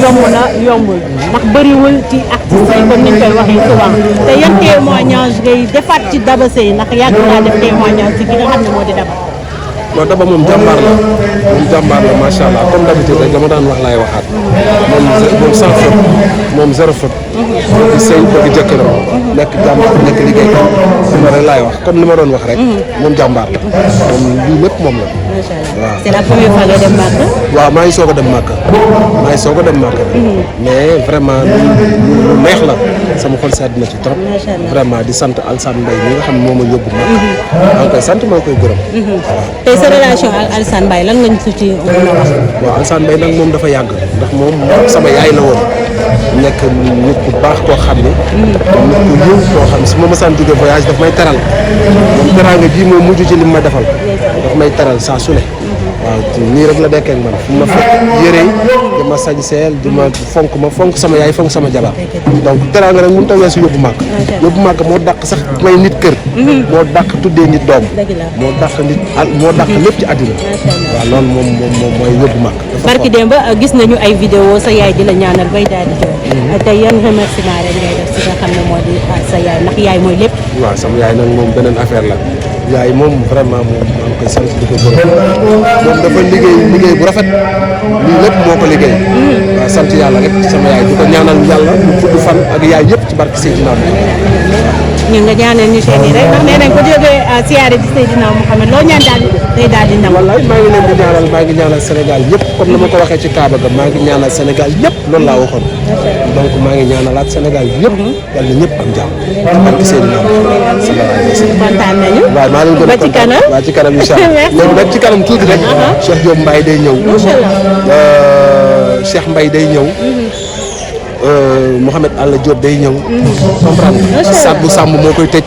yomb na yombul ndax bëriwul ci artistes yi comme niñ koy waxee souvent te yan témoignage ngay defaat ci Daba Seye ndax yàgg naa def témoignage ci ki nga xam ne moo di Daba. non Daba moom jàmbaar la macha allah comme d'habitude rek dama daan wax laay waxaat moom sans faute moom zéro faute di sëy bëgg jëkkëram nekk jàmbaar nekk liggéeykat ma rek laay wax comme li ma doon wax rek moom jàmbaar la moom lii lépp moom la waaw. c'est la première fois nga dem Màkka. waaw maa ngi soog a dem Màkka mais vraiment lu neex la sama xol sedd na ci trop vraiment di sant Alassane Mbaye mi nga xam ne moo ma yóbbu Màkka maa ngi koy sant maa ngi koy gërëm waaw. sa relation ak Alassane Mbaye lan nga ñu ci mën a wax. waaw Alassane Mbaye nag moom dafa yàgg ndax moom sama yaay la woon nekk nit ku baax koo xam ne nit ku yiw koo xam ne su ma mësaan jóge voyage daf may teral moom teraanga ji moo mujj ci li ma defal daf may teral saa su ne waaw nii rek la dekkee ak man fu ma fekk yëre di ma sañseel di ma fonk sama yaay fonk sama jabar donc teraanga rek mënut a weesu yóbbu màgg moo dàq sax may nit kër moo dàq tuddee nit doom moo dàq lépp ci àddina waaw loolu moom mooy yóbbu màgg barki démb gis nañu ay vidéo sa yaay di la ñaanal bay daal di jooy tey yan remerciement rek ngay def si nga xam ne moo di sa yaay ndax yaay mooy lépp. waaw sama yaay nag moom beneen affaire la yaay moom vraiment moom maa ngi koy sant di ko gërëm moom dafa liggéey bu rafet lii lépp moo ko liggéey waaw sant yàlla rek sama yaay di ko ñaanal yàlla mu gudd fan ak yaay yëpp ci barke Seydina ñun nga ñaanal ñu seen i rek ndax nee nañ ko jógee siyaare ci Seydina Mouhamed loo ñaan daal day daal di ndam. wallaay maa ngi ñaanal Sénégal yëpp comme ni ma ko waxee ci Kaaba ga maa ngi ñaanal Sénégal yëpp loolu laa waxoon donc maa ngi ñaanalaat Sénégal yëpp yàlla ñëpp am jàmm ci barke Seydina kontaan nañu. waaw maa leen gën a ba ci kanam waaw ci kanam incha allah léegi nag ci kanam tuuti rek Cheikh Diop Mbaye day ñëw Cheikh Mbaye day ñëw Mouhamed Alla Diop day ñëw comprendre Sadou Samb moo koy tëj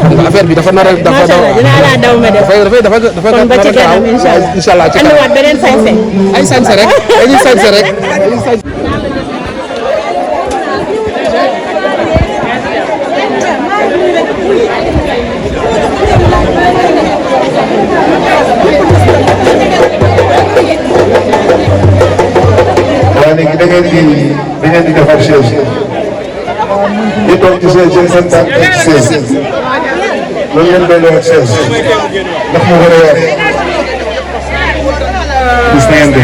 xam nga affaire bi dafa nar a dafa dinaa laa daw ma def dafa kon ba ci kanam incha allah ci kanam andiwaat beneen sañse ay sañse rek dañuy sañse rek léegi da ngeen di defar chaise di toog ci chaise jël seen tànk ci chaise loolu ngeen doon wax chaise ndax mu war a war gis ngeen de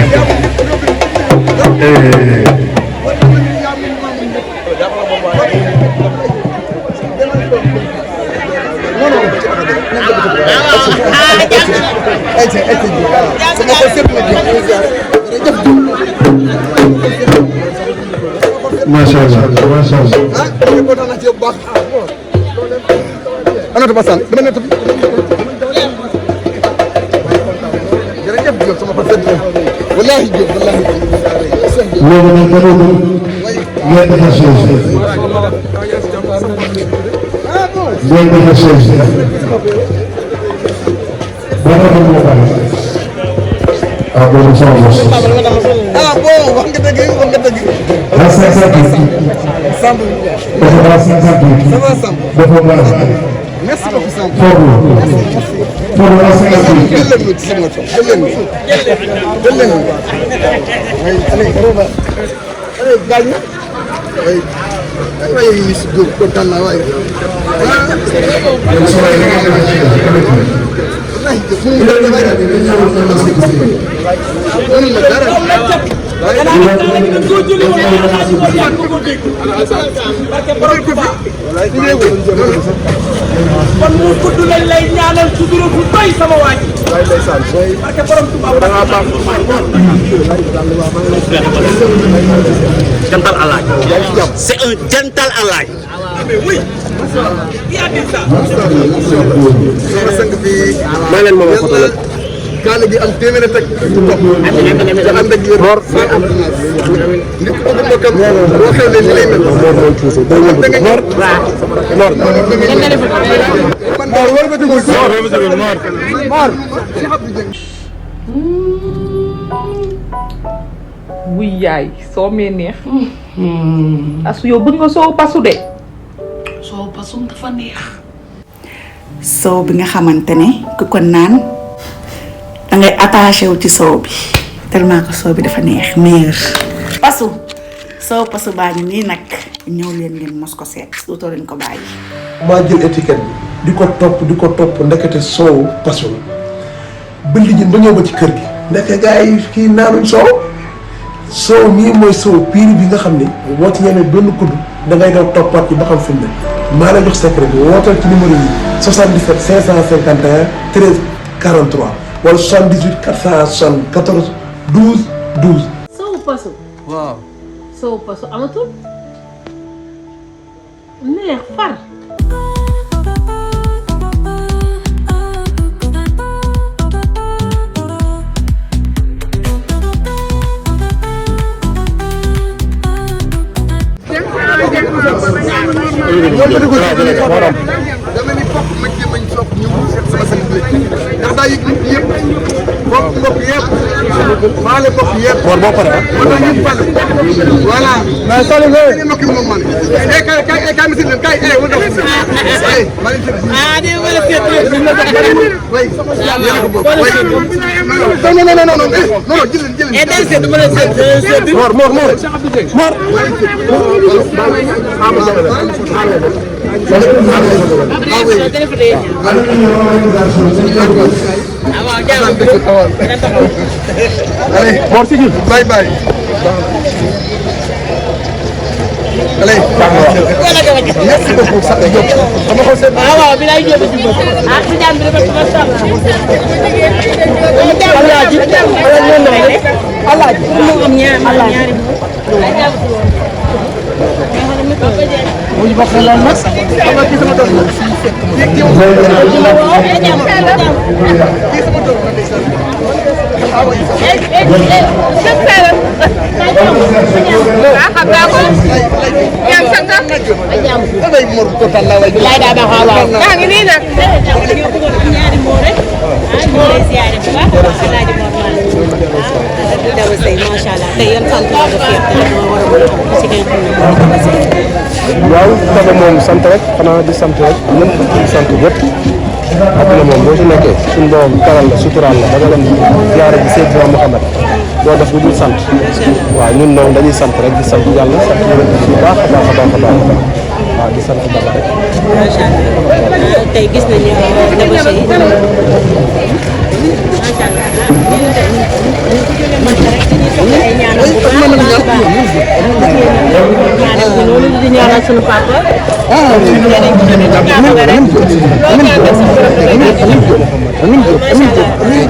macha allah macha allah. anata ba sant dama ne tamit jërëjëf Diop sama xol sedd wallahi Diop wallahi loolu nag dafa doon ngeen defar chaise ngeen defar chaise ba nga xam moo pare ah boobu sama bopp ah bon wax nga dëgg la 58 dafa baax 58 dafa baax merci beaucoup Samb foofu la 58 jël leen ci sama tool jël leen ay gaañ ay Miss Diop kontaan naa waaye kon mu gudd lañ lay ñaanal ci duro bu doy sama waa ji. waay ndeysaan barke borom Tuubaa da nga baax jantal alaaj c'est un jantal alaaj. oui. qui a dit ça. sama sang bi maa leen moom photo la kaala gi am téeméer teg topp te ànd ak wér am nit ko bëgg mbokkam boo xew ne ni lay mel da nga ñor Mor war nga dugg Mor wuy yaay soo mee neex asu yow bëgg nga soow pasu de soow pasum dafa neex. soow bi nga xamante ne ku ko naan dangay attaché wu ci soow bi tellement que soow bi dafa neex meilleur. pasu soow pasu baa ngi nii nag ñëw leen ngeen mos ko seet dootoo leen ko bàyyi. maa jël étiquette bi di ko topp ndekete soow pasu la ba lijjën ba ñëw ba ci kër gi ndeke gars yi kii naanuñ soow mii mooy soow piir bi nga xam ni boo ci ñemee benn kudd da ngay daw toppaat ci ba xam fi mu ne maa la jox secret bi wootal ci numéro yi 77 551 13 43 wala 78 474 12 12. soow pasu. waaw. soow pasu amatul. neex far. dama ni fokk ma jéem a soog ñëw seet sama sëriñ bi ndax daa yëg nit yëpp bokk yëpp faale bokk yëpp. war boo paree ah. mën naa ñëpp fàll. voilà. mais Sall nga. ma kii moom man. kay ma si leen kay wala dox. maa ngi seet. ah de wala seet way yàlla ko bokk way non jël leen. day seet wala seet. Mor. Mor sigil bye bye. Allez. Merci beaucoup ça Diop. Dama ko seet. waaw bi lay jóge ci bopp. ah ci jàmm bi dafa masha Allah. Alaaji mu am ñaari mu ñu bokk lan nag. Sama kii sama doom la. waaw Kaba moom sant rek xanaa di sant rek ñëpp di sant ñëpp àdduna moom boo ci nekkee suñu borom taral la suturaal la ba nga dem ziyaare bi Seydina Muhammad doo def lu dul sant waaw ñun noonu dañuy sant rek di sant yàlla sant yonent bi bu baax a baax waaw di sant Baba rek. macha allah tey gis nañu débauché yi macha di ñaanal suñu papa.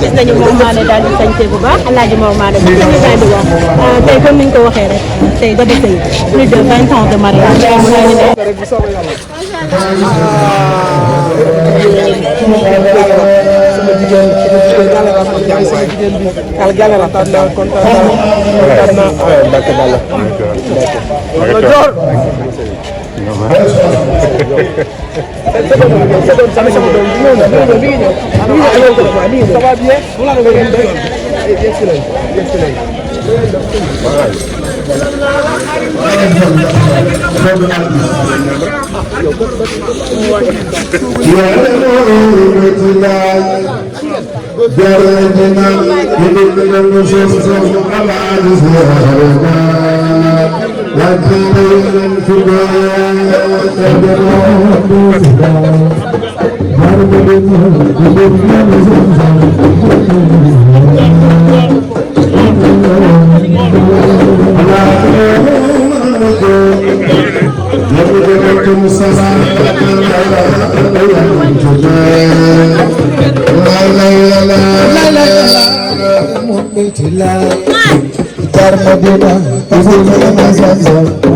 gis nañu moom maane daal di sañse bu baax Alaaji Mor Maane bu ñu daal di wax tey comme ni ñu ko waxee rek tey débauché yi plus de 20 ans de mariage. sama jigéen Galera kontaan naa Mbacke Balla Darma bina, izin